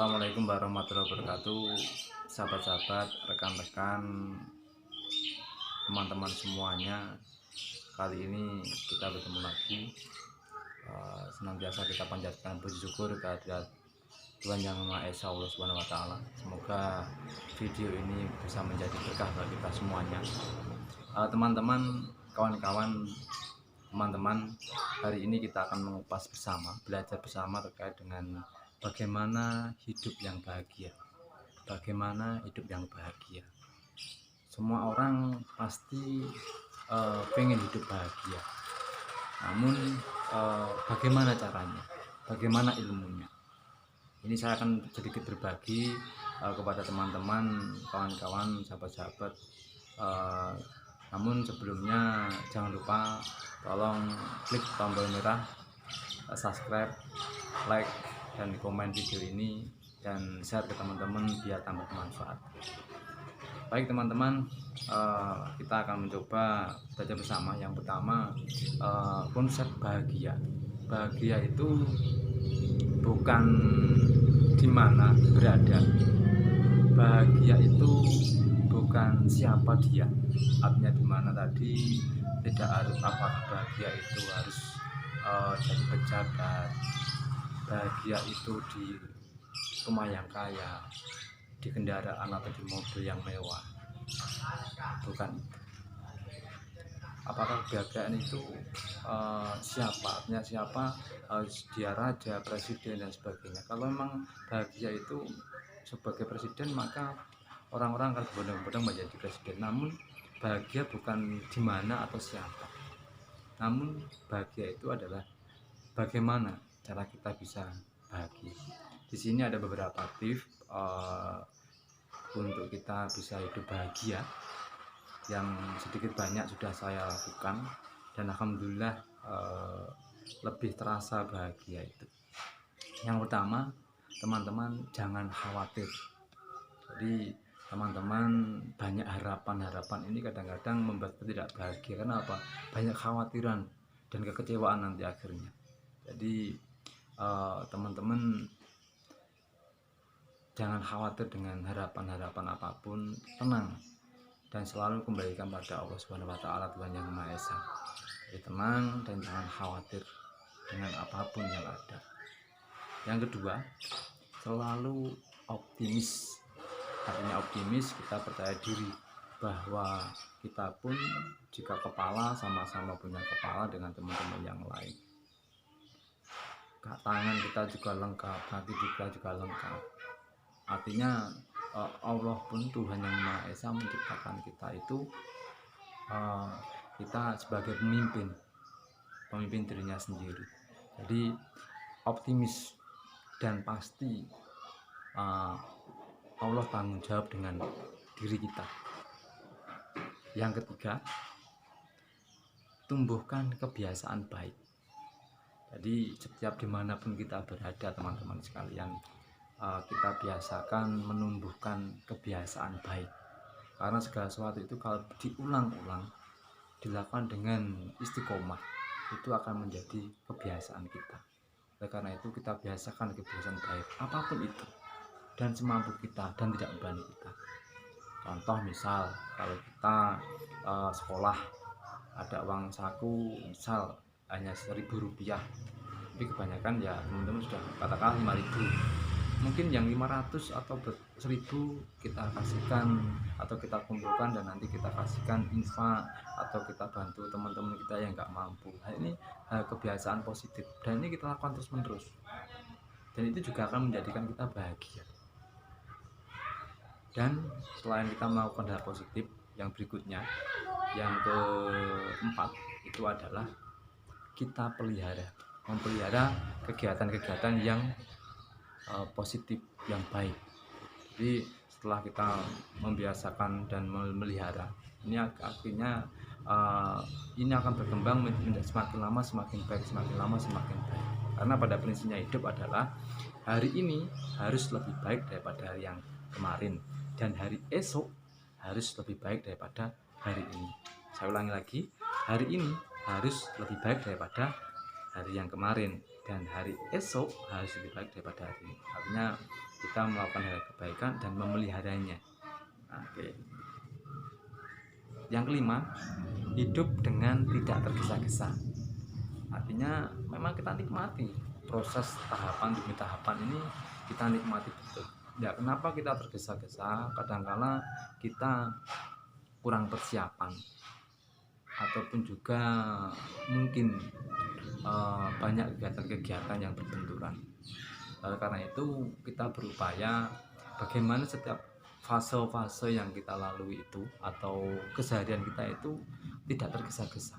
Assalamualaikum warahmatullahi wabarakatuh, sahabat-sahabat, rekan-rekan, teman-teman semuanya. Kali ini kita bertemu lagi. Senantiasa kita panjatkan puji syukur kehadirat Tuhan Yang Maha Esa, Allah Subhanahu wa Ta'ala. Semoga video ini bisa menjadi berkah bagi kita semuanya. Teman-teman, kawan-kawan, teman-teman, hari ini kita akan mengupas bersama, belajar bersama terkait dengan bagaimana hidup yang bahagia. Bagaimana hidup yang bahagia. Semua orang pasti pengen hidup bahagia. Namun bagaimana caranya? Bagaimana ilmunya? Ini saya akan sedikit berbagi kepada teman-teman, kawan-kawan, sahabat-sahabat. Namun sebelumnya jangan lupa tolong klik tombol merah, subscribe, like, dan komen video ini, dan share ke teman-teman biar tambah bermanfaat. Baik teman-teman, kita akan mencoba belajar bersama. Yang pertama, konsep bahagia. Bahagia itu bukan di mana berada. Bahagia itu bukan siapa dia. Artinya di mana tadi tidak harus apakah bahagia itu harus jadi pejabat. Bahagia itu di rumah yang kaya, di kendaraan atau di mobil yang mewah. Bukan. Apakah kebahagiaan itu siapa? Artinya siapa? Dia raja, presiden, dan sebagainya. Kalau memang bahagia itu sebagai presiden, maka orang-orang akan berbondong-bondong menjadi presiden. Namun bahagia bukan di mana atau siapa. Namun bahagia itu adalah bagaimana cara kita bisa bahagia. Di sini ada beberapa tips untuk kita bisa hidup bahagia yang sedikit banyak sudah saya lakukan, dan alhamdulillah lebih terasa bahagia itu. Yang pertama, teman-teman jangan khawatir. Jadi teman-teman, banyak harapan ini kadang-kadang membuat kita tidak bahagia. Karena apa? Banyak khawatiran dan kekecewaan nanti akhirnya. Jadi teman-teman jangan khawatir dengan harapan apapun, tenang dan selalu kembalikan pada Allah Subhanahu wa Ta'ala, Tuhan Yang Maha Esa. Jadi tenang dan jangan khawatir dengan apapun yang ada. Yang kedua, selalu optimis. Artinya optimis, kita percaya diri bahwa kita pun jika kepala sama-sama punya kepala dengan teman-teman yang lain. Tangan kita juga lengkap, hati kita juga lengkap. Artinya Allah pun, Tuhan Yang Maha Esa, menciptakan kita itu kita sebagai pemimpin dirinya sendiri. Jadi optimis dan pasti Allah tanggung jawab dengan diri kita. Yang ketiga, tumbuhkan kebiasaan baik. Jadi setiap dimanapun kita berada, teman-teman sekalian, kita biasakan menumbuhkan kebiasaan baik. Karena segala sesuatu itu kalau diulang-ulang, dilakukan dengan istiqomah, itu akan menjadi kebiasaan kita. Oleh karena itu kita biasakan kebiasaan baik apapun itu, dan semampu kita dan tidak membebani kita. Contoh misal kalau kita sekolah ada uang saku misal hanya Rp1.000, tapi kebanyakan ya teman-teman sudah katakan 5.000. Mungkin yang 500 atau 1.000 kita kasihkan atau kita kumpulkan dan nanti kita kasihkan infak atau kita bantu teman-teman kita yang nggak mampu. Nah, ini kebiasaan positif dan ini kita lakukan terus menerus, dan itu juga akan menjadikan kita bahagia. Dan selain kita melakukan hal positif, yang berikutnya, yang keempat, itu adalah kita memelihara kegiatan-kegiatan yang positif, yang baik. Jadi setelah kita membiasakan dan memelihara, ini akhirnya ini akan berkembang menjadi semakin lama semakin baik, semakin lama semakin baik. Karena pada prinsipnya hidup adalah hari ini harus lebih baik daripada hari yang kemarin, dan hari esok harus lebih baik daripada hari ini. Saya ulangi lagi, hari ini harus lebih baik daripada hari yang kemarin, dan hari esok harus lebih baik daripada hari ini. Artinya kita melakukan hal kebaikan dan memeliharanya. Oke. Yang kelima, hidup dengan tidak tergesa-gesa. Artinya memang kita nikmati proses tahapan demi tahapan ini, kita nikmati betul. Ya, kenapa kita tergesa-gesa? Kadangkala kita kurang persiapan, ataupun juga mungkin banyak kegiatan-kegiatan yang berbenturan. Karena itu kita berupaya bagaimana setiap fase-fase yang kita lalui itu atau keseharian kita itu tidak tergesa-gesa.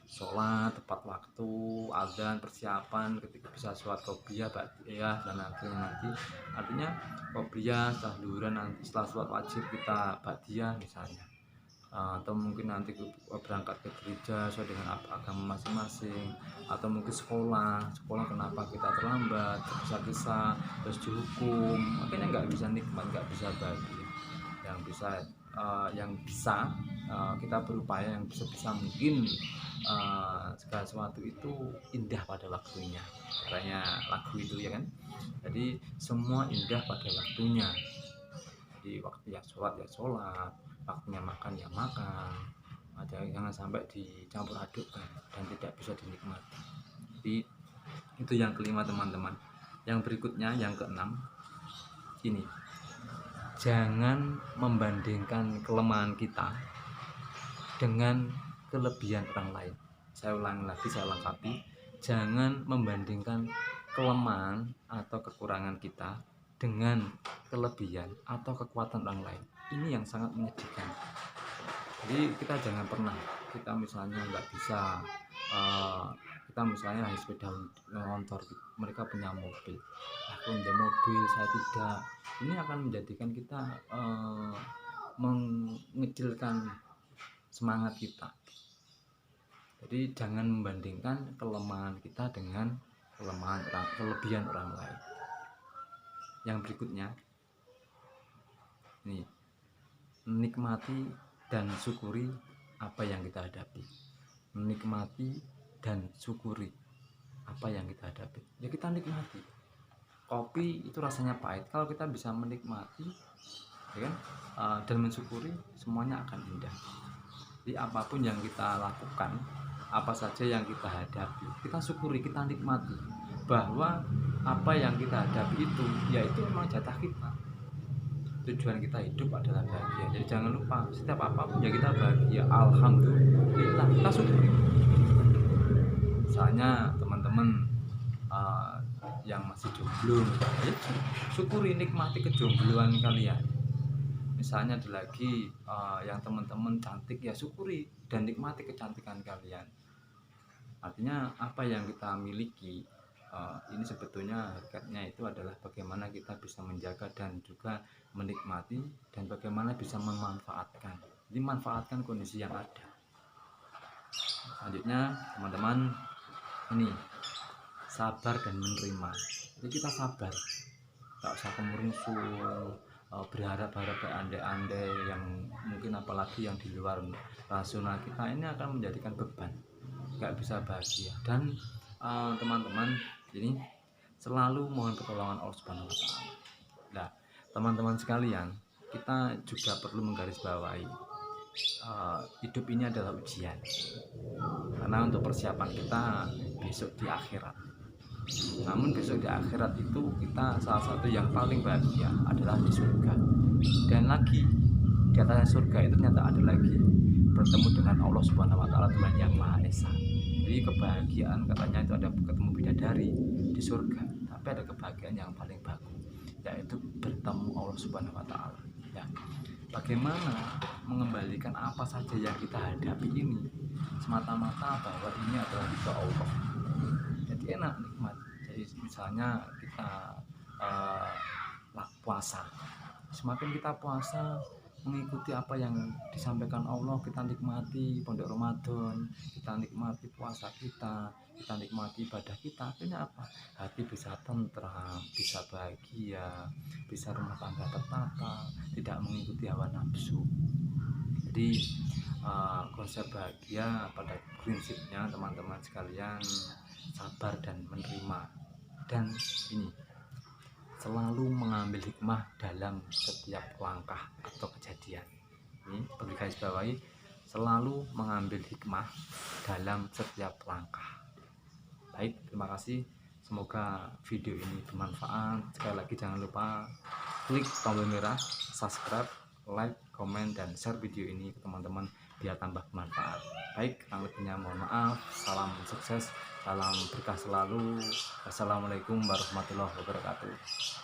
Sholat tepat waktu, azan, persiapan ketika bisa sholat qobliyah, ba'diyah, dan akhirnya nanti artinya qobliyah, tahlilan, nanti setelah sholat wajib kita ba'diyah misalnya. Atau mungkin nanti berangkat ke gereja sesuai dengan agama masing-masing, atau mungkin sekolah kenapa kita terlambat, tergesa-gesa, terus dihukum, makanya nggak bisa nikmat, nggak bisa bahagia. Yang bisa kita berupaya yang bisa mungkin segala sesuatu itu indah pada waktunya, katanya lagu itu ya kan. Jadi semua indah pada waktunya. Di waktu ya sholat, waktunya makan ya makan, jangan sampai dicampur adukkan dan tidak bisa dinikmati. Jadi itu yang kelima teman-teman. Yang berikutnya yang keenam, ini jangan membandingkan kelemahan kita dengan kelebihan orang lain. Saya ulangi lagi, saya lengkapi, jangan membandingkan kelemahan atau kekurangan kita dengan kelebihan atau kekuatan orang lain. Ini yang sangat menyedihkan. Jadi kita jangan pernah, kita misalnya nggak bisa, kita misalnya hanya sepeda motor, mereka punya mobil, aku punya mobil, saya tidak. Ini akan menjadikan kita mengecilkan semangat kita. Jadi jangan membandingkan kelemahan kita dengan kelebihan orang lain. Yang berikutnya, nih, menikmati dan syukuri apa yang kita hadapi. Menikmati dan syukuri apa yang kita hadapi. Ya kita nikmati. Kopi itu rasanya pahit, kalau kita bisa menikmati, ya kan, dan mensyukuri, semuanya akan indah. Jadi apapun yang kita lakukan, apa saja yang kita hadapi, kita syukuri, kita nikmati bahwa apa yang kita hadapi itu, yaitu memang jatah kita. Tujuan kita hidup adalah bahagia. Jadi jangan lupa, setiap apapun ya kita bahagia, alhamdulillah, kita syukuri. Misalnya teman-teman yang masih jomblo, ya, syukuri, nikmati kejombloan kalian. Misalnya ada lagi yang teman-teman cantik, ya syukuri dan nikmati kecantikan kalian. Artinya apa yang kita miliki, ini sebetulnya hakikatnya itu adalah bagaimana kita bisa menjaga dan juga menikmati, dan bagaimana bisa memanfaatkan. Jadi manfaatkan kondisi yang ada. Selanjutnya teman-teman, ini sabar dan menerima. Jadi kita sabar, tak usah kemerusuh, berharap-harap andai-andai yang mungkin, apalagi yang di luar rasional kita, ini akan menjadikan beban, nggak bisa bahagia. Dan teman-teman, ini selalu mohon pertolongan Allah Subhanahu wa Ta'ala. Nah, teman-teman sekalian, kita juga perlu menggarisbawahi hidup ini adalah ujian, karena untuk persiapan kita besok di akhirat. Namun besok di akhirat itu kita salah satu yang paling bahagia adalah di surga. Dan lagi di atas surga itu ternyata ada lagi bertemu dengan Allah Subhanahu wa Ta'ala, Tuhan yang Maha Esa. Jadi kebahagiaan katanya itu ada ketemu bidadari di surga, tapi ada kebahagiaan yang paling bagus, yaitu bertemu Allah Subhanahu wa Ta'ala. Ya, bagaimana mengembalikan apa saja yang kita hadapi ini semata-mata bahwa ini adalah ridha Allah. Jadi enak, nikmat. Jadi misalnya kita puasa, semakin kita puasa mengikuti apa yang disampaikan Allah, kita nikmati pondok Ramadan, kita nikmati puasa kita nikmati ibadah kita, akhirnya apa? Hati bisa tentram, bisa bahagia, bisa rumah tangga tertata, tidak mengikuti hawa nafsu. Jadi konsep bahagia pada prinsipnya teman-teman sekalian, sabar dan menerima. Dan ini selalu mengambil hikmah dalam setiap langkah atau kejadian. Ini perlu garis bawahi, selalu mengambil hikmah dalam setiap langkah. Baik, terima kasih. Semoga video ini bermanfaat. Sekali lagi jangan lupa klik tombol merah, subscribe, like, komen, dan share video ini ke teman-teman biar tambah bermanfaat. Baik, kurang lebihnya mohon maaf. Salam sukses, salam berkah selalu. Wassalamualaikum warahmatullahi wabarakatuh.